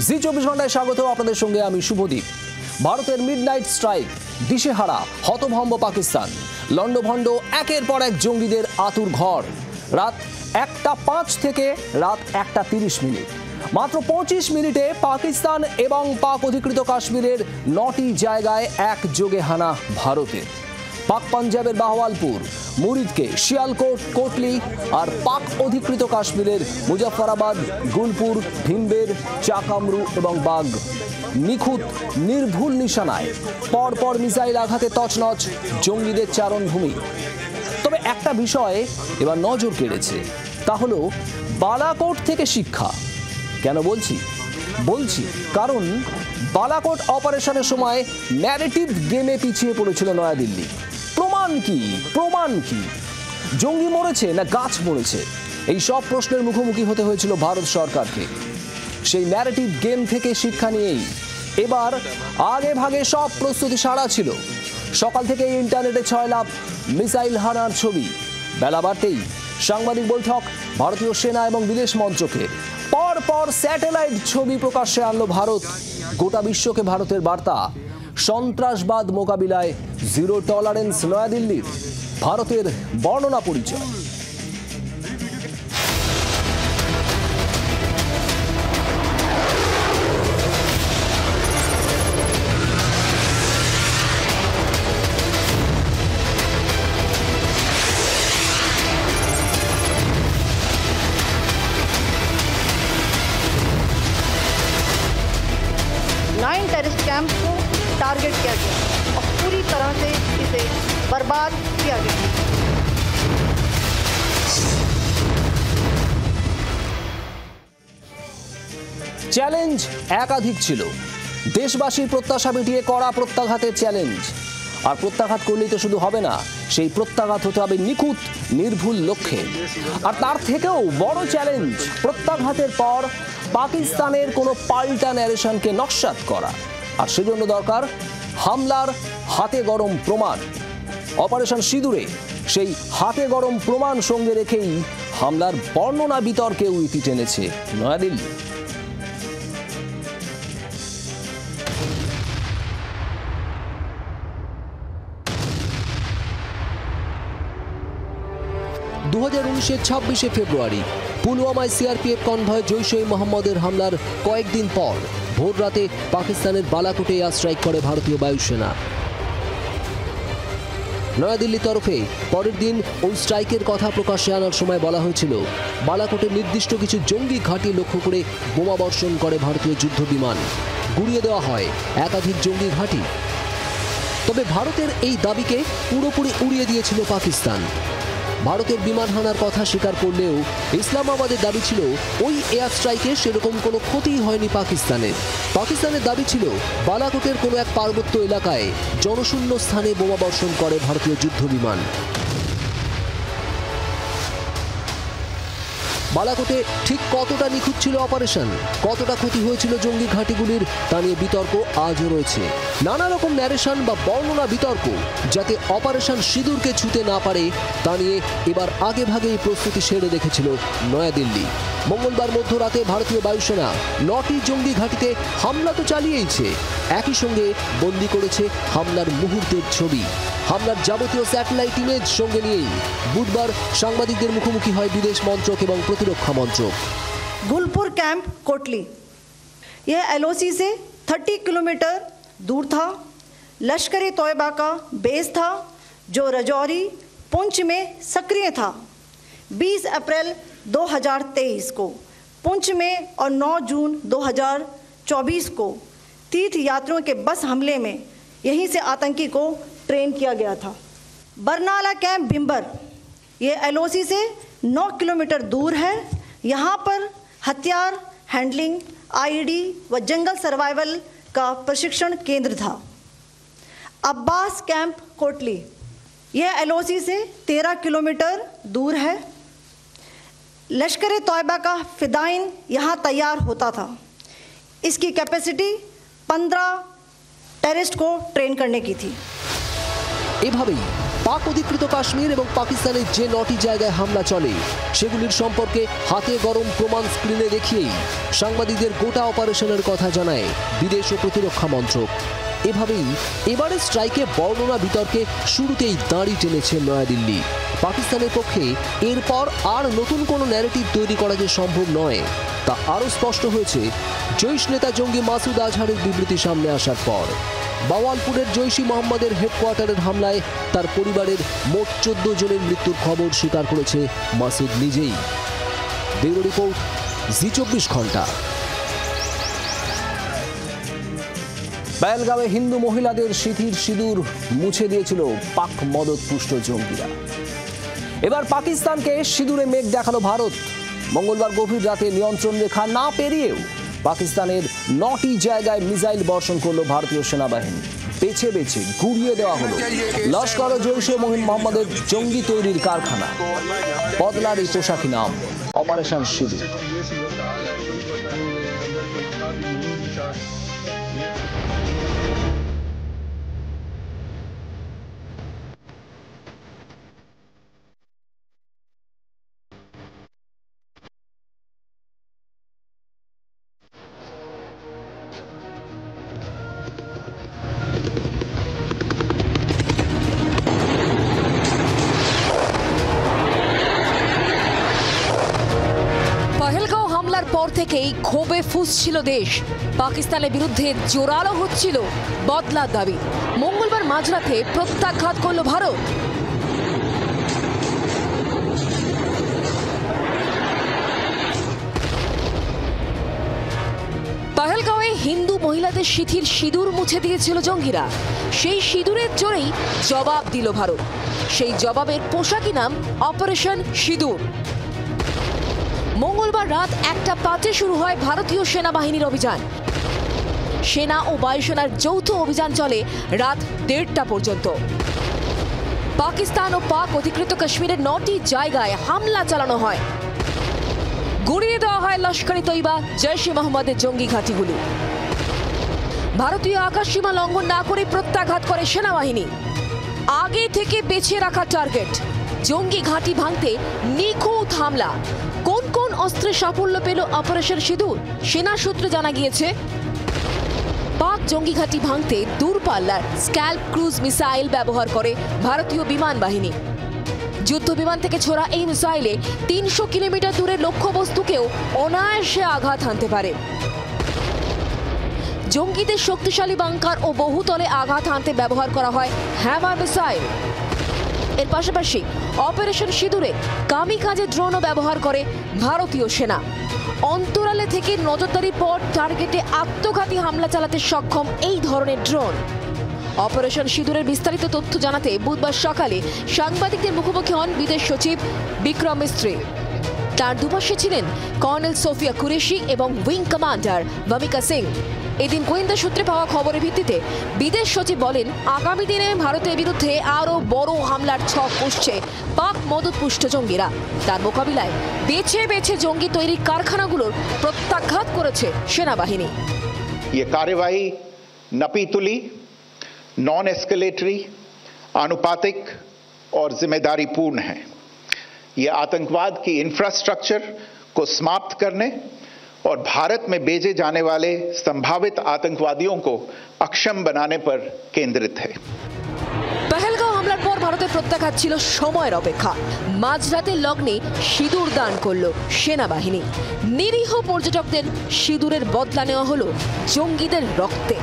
জি 24 ঘন্টায় স্বাগত আপনাদের সঙ্গে আমি শুভদীপ। ভারতের মিডনাইট স্ট্রাইক, দিশেহারা হতভম্ব পাকিস্তান, লন্ডভন্ড একের পর এক জঙ্গিদের আতুর ঘর। রাত 1:05 থেকে রাত 1:30। মাত্র 25 মিনিটে পাকিস্তান এবং পাক অধিকৃত কাশ্মীরের 9টি জায়গায় একযোগে হানা ভারতের। পাক পাঞ্জাবের বাহওয়ালপুর, মুরিদকে, শিয়ালকোট, কোটলি আর পাক অধিকৃত কাশ্মীরের মুজাফফরাবাদ, গুলপুর, ভিমবের, চাকামরু এবং বাগ নিখুঁত নির্ভুল নিশানায় পরপর মিসাইল আঘাতে তছনছ জঙ্গিদের চারণভূমি। তবে একটা বিষয় এবার নজর কেড়েছে, তা হলো বালাকোট থেকে শিক্ষা। কেন বলছি কারণ বালাকোট অপারেশনের সময় ন্যারেটিভ গেমে পিছিয়ে পড়েছিল নয়াদিল্লি। প্রমাণ কি জঙ্গি মরেছে না গাছ মরেছে, এই সব প্রশ্নের মুখোমুখি হতে হয়েছিল ভারত সরকারকে। সেই ন্যারেটিভ গেম থেকে শিক্ষা নিয়েই এবার আগে ভাগে সব প্রস্তুতি সারা ছিল। সকাল থেকে ইন্টারনেটে 6 লাখ মিসাইল হানার ছবি। বেলা বাড়তেই সাংবাদিক বৈঠক ভারতীয় সেনা এবং বিদেশ মন্ত্রকে। পর স্যাটেলাইট ছবি প্রকাশ্যে আনলো ভারত। গোটা বিশ্বকে ভারতের বার্তা, সন্ত্রাসবাদ মোকাবিলায় জিরো টলারেন্স নয়াদিল্লির। ভারতের বর্ণনা পরিচয়। टेररिस्ट कैंप को टारगेट किया गया और पूरी तरह से इसे बर्बाद किया गया। চ্যালেঞ্জ একাধিক ছিল। দেশবাসীর প্রত্যাশা মিটিয়ে কড়া প্রত্যাঘাতের চ্যালেঞ্জ। আর প্রত্যাঘাত করলেই তো শুধু হবে না, সেই প্রত্যাঘাত হতে হবে নিখুঁত নির্ভুল লক্ষ্যে। আর তার থেকেও বড় চ্যালেঞ্জ, প্রত্যাঘাতের পর পাকিস্তানের কোনো পাল্টা ন্যারেশনকে নস্যাৎ করা। আর সেজন্য দরকার হামলার হাতে গরম প্রমাণ। অপারেশন সিঁদুরে সেই হাতে গরম প্রমাণ সঙ্গে রেখেই হামলার বর্ণনা বিতর্কেও ইতি টেনেছে নয়াদিল্লি। দু 2019 ফেব্রুয়ারি পুলওয়ামায় সিআরপিএফ কনভয় জৈশ-ই-মোহাম্মদের হামলার কয়েকদিন পর ভোর রাতে পাকিস্তানের বালাকোটে এয়ার স্ট্রাইক করে ভারতীয় বায়ুসেনা। নয়াদিল্লির তরফে পরের দিন ওই স্ট্রাইকের কথা প্রকাশ্যে আনার সময় বলা হয়েছিল, বালাকোটের নির্দিষ্ট কিছু জঙ্গি ঘাঁটি লক্ষ্য করে বোমা বর্ষণ করে ভারতীয় যুদ্ধ বিমান। গুড়িয়ে দেওয়া হয় একাধিক জঙ্গি ঘাঁটি। তবে ভারতের এই দাবিকে পুরোপুরি উড়িয়ে দিয়েছিল পাকিস্তান। ভারতের বিমান হানার কথা স্বীকার করলেও ইসলামাবাদের দাবি ছিল ওই এয়ার স্ট্রাইকে সেরকম কোনো ক্ষতিই হয়নি পাকিস্তানের দাবি ছিল বালাকোটের কোনো এক পার্বত্য এলাকায় জনশূন্য স্থানে বোমা বর্ষণ করে ভারতীয় যুদ্ধ বিমান। বালাকোটে ঠিক কতটা নিখুঁত ছিল অপারেশন, কতটা ক্ষতি হয়েছিল জঙ্গি ঘাঁটিগুলির, তা নিয়ে বিতর্ক আজও রয়েছে। নানা রকম ন্যারেশন বা বর্ণনা বিতর্ক যাতে অপারেশন সিঁদুরকে ছুঁতে না পারে, তা নিয়ে এবার আগে ভাগেই প্রস্তুতি সেরে রেখেছিল নয়াদিল্লি। মঙ্গলবার মধ্যরাতে ভারতীয় বায়ুসেনা 9টি জঙ্গি ঘাঁটিতে হামলা তো চালিয়েইছে, একই সঙ্গে বন্দি করেছে হামলার মুহূর্তের ছবি। হামলার যাবতীয় স্যাটেলাইট ইমেজ সঙ্গে নিয়েই বুধবার সাংবাদিকদের মুখোমুখি হয় বিদেশ মন্ত্রক এবং প্রতিরক্ষা মন্ত্রক। गुलपुर कैंप कोटली, यह एलओसी से 30 किलोमीटर दूर था। लश्कर-ए तोयबा का बेस था जो रजौरी पुंछ में सक्रिय था। 20 अप्रैल 2023 को पुंछ में और 9 जून 2024 को तीर्थ यात्रियों के बस हमले में यहीं से आतंकी को ट्रेन किया गया था। बरनाला कैंप भिम्बर, ये एलओसी से 9 किलोमीटर दूर है। यहाँ पर हथियार हैंडलिंग, आईडी व जंगल सर्वाइवल का प्रशिक्षण केंद्र था। अब्बास कैंप कोटली, यह एलओसी से 13 किलोमीटर दूर है। लश्कर-ए तोयबा का फिदाइन यहाँ तैयार होता था। इसकी कैपेसिटी 15 टेररिस्ट को ट्रेन करने की थी। এভাবেই পাক অধিকৃত কাশ্মীর এবং পাকিস্তানের যে 9টি জায়গায় হামলা চলে সেগুলির সম্পর্কে হাতে গরম প্রমাণ স্ক্রিনে দেখিয়েই সাংবাদিকদের গোটা অপারেশনের কথা জানায় বিদেশ ও প্রতিরক্ষা মন্ত্রক। এভাবেই এবারে স্ট্রাইকে বর্ণনা বিতর্কে শুরুতেই দাঁড়ি টেনেছে নয়াদিল্লি। পাকিস্তানের পক্ষে এরপর আর নতুন কোনো ন্যারেটিভ তৈরি করা যে সম্ভব নয় তা আরও স্পষ্ট হয়েছে জৈশ নেতা জঙ্গি মাসুদ আজহারের বিবৃতি সামনে আসার পর। বাওয়ালপুরের জৈশি মোহাম্মদের হেডকোয়ার্টারের হামলায় তার পরিবারের মোট 14 জনের মৃত্যুর খবর স্বীকার করেছে মাসুদ নিজেই। ব্যুরো রিপোর্ট, জি24 ঘন্টা। পহেলগাঁওয়ে হিন্দু মহিলাদের সিঁথির সিঁদুর মুছে দিয়েছিল পাক মদতপুষ্ট জঙ্গিরা। এবার পাকিস্তানকে সিঁদুরে মেঘ দেখালো ভারত। মঙ্গলবার গভীর রাতে নিয়ন্ত্রণ রেখা না পেরিয়েও পাকিস্তানের 9টি জায়গায় মিসাইল বর্ষণ করলো ভারতীয় সেনাবাহিনী। বেছে বেছে গুড়িয়ে দেওয়া হলো লস্কর ও জৈশে মোহাম্মদের জঙ্গি তৈরির কারখানা। বদলার এই পোশাকি নাম অপারেশন সিঁদুর। পহেলগাঁও হামলার পর থেকেই ক্ষোভে ফুঁসছিল দেশ। পাকিস্তানের বিরুদ্ধে জোরালো হচ্ছিল বদলার দাবি। মঙ্গলবার মাঝরাতে প্রত্যাঘাত করল ভারত। পহেলগাঁওয়ে হিন্দু মহিলাদের সিঁথির সিঁদুর মুছে দিয়েছিল জঙ্গিরা। সেই সিঁদুরের জোরেই জবাব দিল ভারত। সেই জবাবের পোশাকি নাম অপারেশন সিঁদুর। মঙ্গলবার রাত 1:05 শুরু হয় ভারতীয় সেনাবাহিনীর অভিযান। সেনা ও বায়ুসেনার যৌথ অভিযান চলে রাত 1:30 পর্যন্ত। পাকিস্তান ও পাক অধিকৃত কাশ্মীরের 9টি জায়গায় হামলা চালানো হয়। গুড়িয়ে দেওয়া হয় লস্কর-ই তৈবা জৈশ-ই মোহাম্মদের জঙ্গি ঘাঁটিগুলি। ভারতীয় আকাশসীমা লঙ্ঘন না করে প্রত্যাঘাত করে সেনাবাহিনী। আগে থেকে বেছে রাখা টার্গেট, জঙ্গি ঘাঁটি ভাঙতে নিখুঁত হামলা। কোন কোন অস্ত্রে সাফল্য পেল অপারেশন সিঁদুর? সেনা সূত্রে জানা গিয়েছে পাক জঙ্গি ঘাঁটি ভাঙতে দূরপাল্লার স্ক্যাল্প ক্রুজ মিসাইল ব্যবহার করে ভারতীয় বিমান বাহিনী। যুদ্ধ বিমান থেকে ছোড়া এই মিসাইলে 300 কিলোমিটার দূরের লক্ষ্যবস্তুকেও অনায়াসে আঘাত হানতে পারে। জঙ্গিদের শক্তিশালী বাংকার ও বহুতলে আঘাত হানতে ব্যবহার করা হয় হ্যামার মিসাইল। এর পাশাপাশি অপারেশন সিঁদুরে কামিকাজে ড্রোনও ব্যবহার করে ভারতীয় সেনা। অন্তরালে থেকে নজরদারির পর টার্গেটে আত্মঘাতী হামলা চালাতে সক্ষম এই ধরনের ড্রোন। অপারেশন সিঁদুরের বিস্তারিত তথ্য জানাতে বুধবার সকালে সাংবাদিকদের মুখোমুখি হন বিদেশ সচিব বিক্রম মিস্ত্রি। তার দুপাশে ছিলেন কর্নেল সোফিয়া কুরেশি এবং উইং কমান্ডার ভূমিকা সিং। এদিন গোয়েন্দা সূত্রে পাওয়া খবরের ভিত্তিতে বিদেশ সচিব বলেন, আগামী দিনে ভারতের বিরুদ্ধে আরও বড় হামলার ছক কষছে পাক মদতপুষ্ট জঙ্গিরা। তার মোকাবিলায় বেছে বেছে জঙ্গি তৈরির কারখানাগুলোর প্রত্যাঘাত করেছে সেনাবাহিনী। ये कार्यवाही नपीतुली, नॉन एस्केलेटरी, आनुपातिक और जिम्मेदारीपूर्ण है। ये आतंकवाद की इंफ्रास्ट्रक्चर को समाप्त करने और भारत में भेजे जाने वाले संभावित आतंकवादियों को अक्षम बनाने पर केंद्रित है। পহেলগাঁও হামলার পর ভারতের প্রত্যাঘাত ছিল সময়ের অপেক্ষা। মাঝরাতের লগ্নে সিঁদুর দান করল সেনাবাহিনী। নিরীহ পর্যটকদের সিঁদুরের বদলা নেওয়া হলো জঙ্গিদের রক্তে।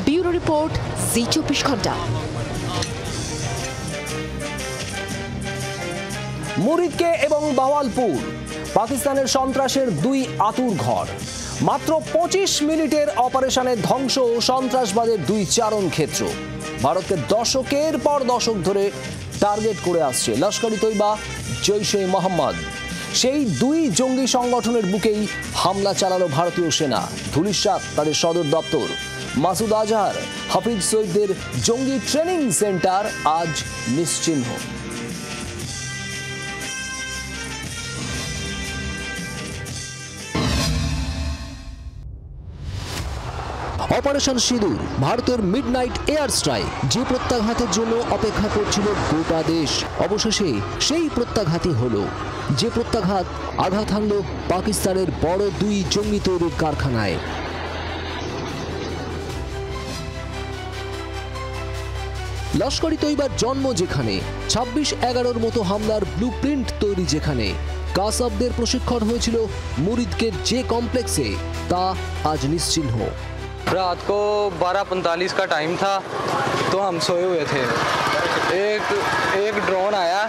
ব্যুরো রিপোর্ট, জি24 ঘন্টা। মুরিদকে এবং বাওয়ালপুর পাকিস্তানের সন্ত্রাসের 2 আতুর ঘর। মাত্র 25 মিনিটের অপারেশনে ধ্বংস সন্ত্রাসবাদের 2 চারণ ক্ষেত্র। ভারতকে দশকের পর দশক ধরে টার্গেট করে আসছে লস্কর-ই তৈবা, জৈশ-ই মোহাম্মদ। সেই 2 জঙ্গি সংগঠনের বুকেই হামলা চালালো ভারতীয় সেনা। ধূলিসাৎ তাদের সদর দপ্তর। মাসুদ আজহার, হাফিজ সৈয়দদের জঙ্গি ট্রেনিং সেন্টার আজ নিশ্চিহ্ন। অপারেশন সিঁদুর, ভারতের মিডনাইট এয়ার স্ট্রাইক, যে প্রত্যাঘাতের জন্য অপেক্ষা করছিল গোটা দেশ, অবশেষে সেই প্রত্যাঘাতই হলো। যে প্রত্যাঘাত আঘাত হানল পাকিস্তানের বড় 2 জঙ্গি তৈরির কারখানায়। লস্করি তৈবার জন্ম যেখানে, 26/11 মতো হামলার ব্লুপ্রিন্ট তৈরি যেখানে, কাসাবদের প্রশিক্ষণ হয়েছিল মুরিদকে যে কমপ্লেক্সে, তা আজ নিশ্চিহ্ন। रात को 12:45 का टाइम था तो हम सोए हुए थे। एक ड्रोन आया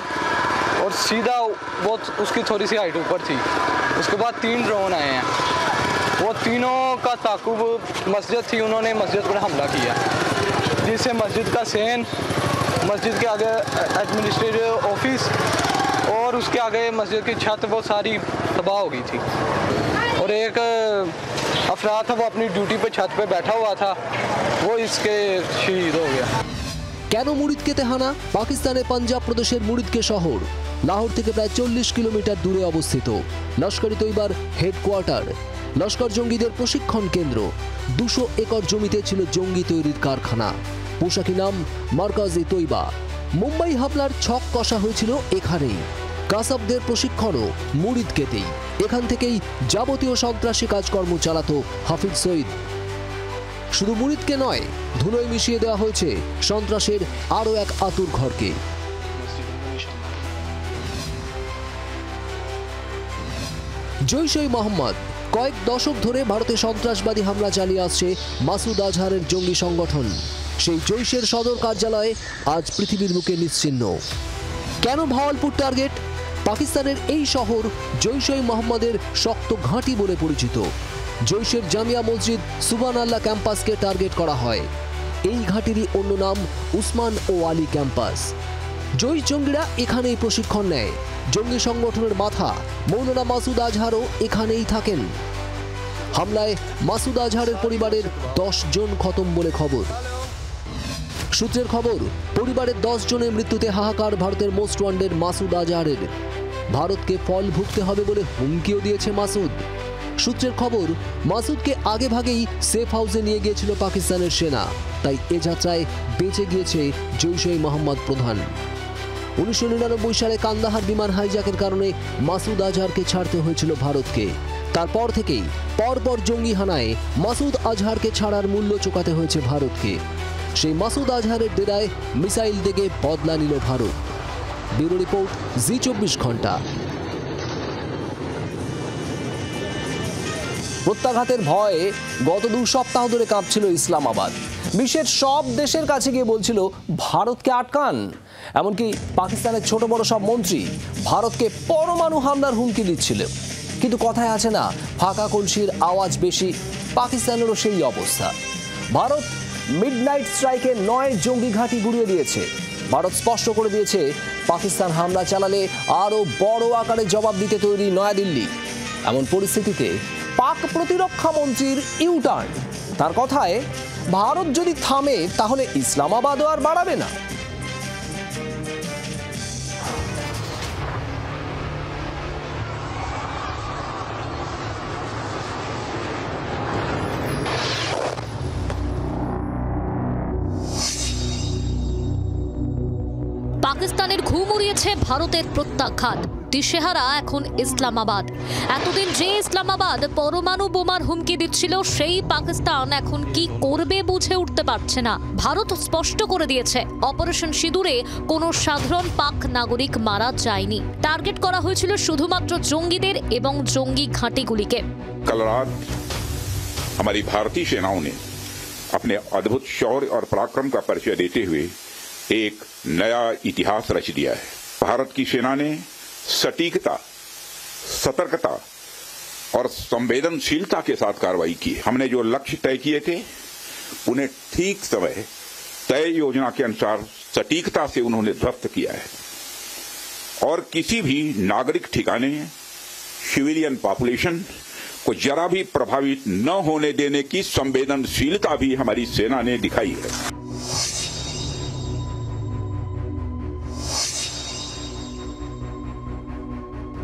और सीधा वो उसकी थोड़ी सी हाइट ऊपर थी। उसके बाद 3 ड्रोन आए हैं, वो तीनों का ताकुब मस्जिद थी, उन्होंने मस्जिद पर हमला किया, जिससे मस्जिद का सेन, मस्जिद के आगे एडमिनिस्ट्रेटिव ऑफिस और उसके आगे मस्जिद की छत वो सारी तबाह हो गई थी। और एक अफराद था, वो अपनी ड्यूटी पे छत पे बैठा हुआ था, वो इसके शहीद हो गया। কেন মুরিদকে তেহানা? পাকিস্তানের পাঞ্জাব প্রদেশের মুরিদকে শহর লাহোর থেকে প্রায় 40 কিলোমিটার দূরে অবস্থিত। লস্করি তৈবার হেডকোয়ার্টার, লস্কর জঙ্গিদের প্রশিক্ষণ কেন্দ্র। 200 একর জমিতে ছিল জঙ্গি তৈরির কারখানা, পোশাকি নাম মার্কাজি তৈবা। মুম্বাই হামলার ছক কষা হয়েছিল এখানেই। কাসাবদের প্রশিক্ষণও মুরিদকেতেই। এখান থেকেই যাবতীয় সন্ত্রাসী কাজকর্ম চালাতো হাফিজ সঈদ। শুধু মুরিদকে নয়, ধুলোয় মিশিয়ে দেওয়া হয়েছে সন্ত্রাসের আরও এক আতুর ঘরকে। জৈশ-ই মোহাম্মদ কয়েক দশক ধরে ভারতে সন্ত্রাসবাদী হামলা চালিয়ে আসছে মাসুদ আজহারের জঙ্গি সংগঠন। সেই জৈশের সদর কার্যালয়ে আজ পৃথিবীর বুকে নিশ্চিহ্ন। কেন ভাওয়ালপুর টার্গেট? পাকিস্তানের এই শহর জৈশ-ই মোহাম্মদের শক্ত ঘাঁটি বলে পরিচিত। জৈশের জামিয়া মসজিদ সুবহানাল্লাহ ক্যাম্পাসকে টার্গেট করা হয়। এই ঘাঁটিরই অন্য নাম উসমান ও আলী ক্যাম্পাস। জৈশ জঙ্গিরা এখানেই প্রশিক্ষণ নেয়। জঙ্গি সংগঠনের মাথা মৌলানা মাসুদ আজহারও এখানেই থাকেন। হামলায় মাসুদ আজহারের পরিবারের 10 জন খতম বলে খবর। সূত্রের খবর, পরিবারের 10 জনের মৃত্যুতে হাহাকার ভারতের মোস্ট ওয়ান্টেড মাসুদ আজহারের। ভারতকে ফল ভুগতে হবে বলে হুমকিও দিয়েছে মাসুদ। সূত্রের খবর, মাসুদকে আগে ভাগেই সেফ হাউসে নিয়ে গিয়েছিল পাকিস্তানের সেনা, তাই এ যাত্রায় বেঁচে গিয়েছে জৈশ-ই মোহাম্মদ প্রধান। 1999 সালে কান্দাহার বিমান হাইজ্যাকের কারণে মাসুদ আজহারকে ছাড়তে হয়েছিল ভারতকে। তারপর থেকেই পরপর জঙ্গি হানায় মাসুদ আজহারকে ছাড়ার মূল্য চোকাতে হয়েছে ভারতকে। সেই মাসুদ আজহারের ডেরায় মিসাইল থেকে বদলা নিল ভারত। ব্যুরো রিপোর্ট, জি24 ঘন্টা। প্রত্যাঘাতের ভয়ে গত 2 সপ্তাহ ধরে কাঁপছিল ইসলামাবাদ। বিশ্বের সব দেশের কাছে গিয়ে বলছিল ভারতকে আটকান। এমনকি পাকিস্তানের ছোট বড় সব মন্ত্রী ভারতকে পরমাণু হামলার হুমকি দিচ্ছিল। কিন্তু কথায় আছে না, ফাঁকা কলসির আওয়াজ বেশি। পাকিস্তানেরও সেই অবস্থা। ভারত মিডনাইট স্ট্রাইকে 9 জঙ্গি ঘাঁটি গুঁড়িয়ে দিয়েছে। ভারত স্পষ্ট করে দিয়েছে, পাকিস্তান হামলা চালালে আরও বড় আকারে জবাব দিতে তৈরি নয়াদিল্লি। এমন পরিস্থিতিতে পাক প্রতিরক্ষা মন্ত্রীর ইউটার্ন। তার কথায়, ভারত যদি থামে তাহলে ইসলামাবাদও আর বাড়াবে না। পাকিস্তানের ঘুম উড়িয়েছে ভারতের প্রত্যাঘাত। দিশেহারা এখন ইসলামাবাদ। এতদিন যে ইসলামাবাদ পরমাণু বোমার হুমকি দিচ্ছিল, সেই পাকিস্তান এখন কি করবে বুঝে উঠতে পারছে না। ভারত স্পষ্ট করে দিয়েছে, অপারেশন সিঁদুরে কোনো সাধারণ পাক নাগরিক মারা যায়নি। টার্গেট করা হয়েছিল শুধুমাত্র জঙ্গিদের এবং জঙ্গি ঘাঁটিগুলিকে। कल रात हमारी भारतीय सेनाओं ने अपने अद्भुत शौर्य और पराक्रम का परिचय देते हुए एक नया इतिहास रच दिया है। भारत की सेना ने सटीकता, सतर्कता और संवेदनशीलता के साथ कार्रवाई की। हमने जो लक्ष्य तय किए थे, उन्हें ठीक समय तय योजना के अनुसार सटीकता से उन्होंने ध्वस्त किया है। और किसी भी नागरिक ठिकाने, सिविलियन पॉपुलेशन को जरा भी प्रभावित न होने देने की संवेदनशीलता भी हमारी सेना ने दिखाई है।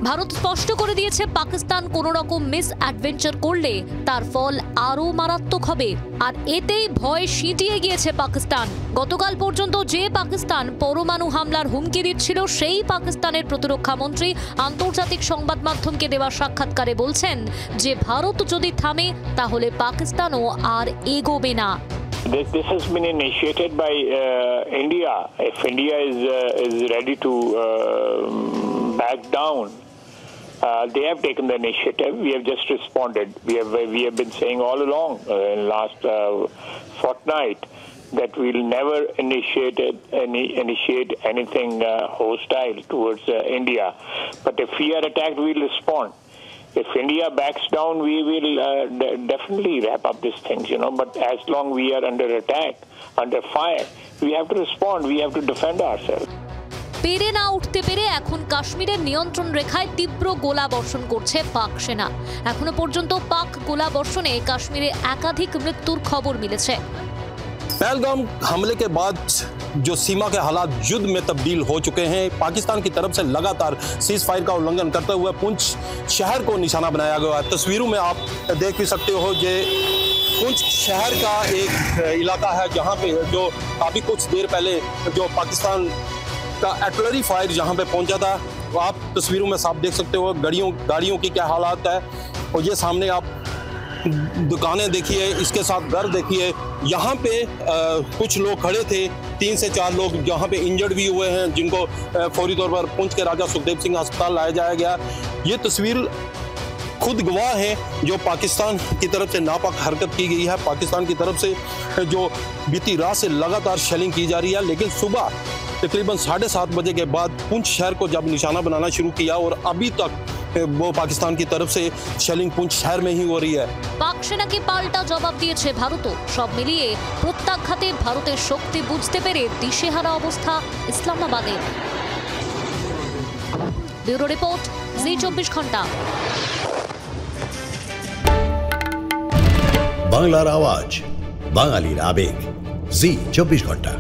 ভারত স্পষ্ট করে দিয়েছে পাকিস্তান কোনো রকম মিস অ্যাডভেঞ্চার করলে তার ফল আরও মারাত্মক হবে। আর এতেই ভয় সিঁটিয়ে গিয়েছে পাকিস্তান। গতকাল পর্যন্ত যে পাকিস্তান পরমাণু হামলার হুমকি দিচ্ছিল, সেই পাকিস্তানের প্রতিরক্ষা মন্ত্রী আন্তর্জাতিক সংবাদ মাধ্যমকে দেওয়া সাক্ষাৎকারে বলছেন যে ভারত যদি থামে তাহলে পাকিস্তানও আর এগোবে না। This has been initiated by India. If India is ready to back down, they have taken the initiative. We have just responded. We have been saying all along in last fortnight that we'll never initiate anything hostile towards India. But if we are attacked, we'll respond. If India backs down, we will definitely wrap up these things, But as long we are under attack, under fire, we have to respond. We have to defend ourselves. পেরে না উঠতে পেরে এখন কাশ্মীরের নিয়ন্ত্রণ রেখায় তীব্র গোলা বর্ষণ করছে পাক সেনা। এখনো পর্যন্ত পাক গোলা বর্ষণে কাশ্মীরে একাধিক মৃত্যুর খবর মিলেছে। पहलगाम हमले के बाद जो सीमा के हालात युद्ध में तब्दील हो चुके हैं, पाकिस्तान की तरफ से लगातार सीज फायर का उल्लंघन करते हुए पुंछ शहर को निशाना बनाया गया है। तस्वीरों में आप देख भी सकते हो ये पुंछ शहर का एक इलाका है जहां पे जो अभी कुछ देर पहले जो पाकिस्तान का आर्टिलरी फायर जहां पे पहुंचा था, वो आप तस्वीरों में साफ देख सकते हो। गाड़ियों की क्या हालात है, और ये सामने आप दुकानें देखिए, इसके साथ घर देखिए। यहाँ पे कुछ लोग खड़े थे, 3 से 4 लोग यहाँ पे इंजर्ड भी हुए हैं, जिनको फौरी तौर पर पुंछ के राजा सुखदेव सिंह अस्पताल लाया जाया गया। ये तस्वीर खुद गवाह है जो पाकिस्तान की तरफ से नापाक हरकत की गई है। पाकिस्तान की तरफ से जो बीती रात से लगातार शेलिंग की जा रही है, लेकिन सुबह तकरीबन 7:30 बजे के बाद पुंछ शहर को जब निशाना बनाना शुरू किया, और अभी तक वो पाकिस्तान की तरफ से शेलिंग पुंछ शहर में ही हो रही है। পাক সেনাকে পাল্টা জবাব দিয়েছে ভারতও। সব মিলিয়ে প্রত্যাঘাতে ভারতের শক্তি বুঝতে পেরে দিশেহারা অবস্থা ইসলামাবাদের। ব্যুরো রিপোর্ট, জি 24 ঘন্টা। বাংলার আওয়াজ, বাঙালির আবেগ, জি 24 ঘন্টা।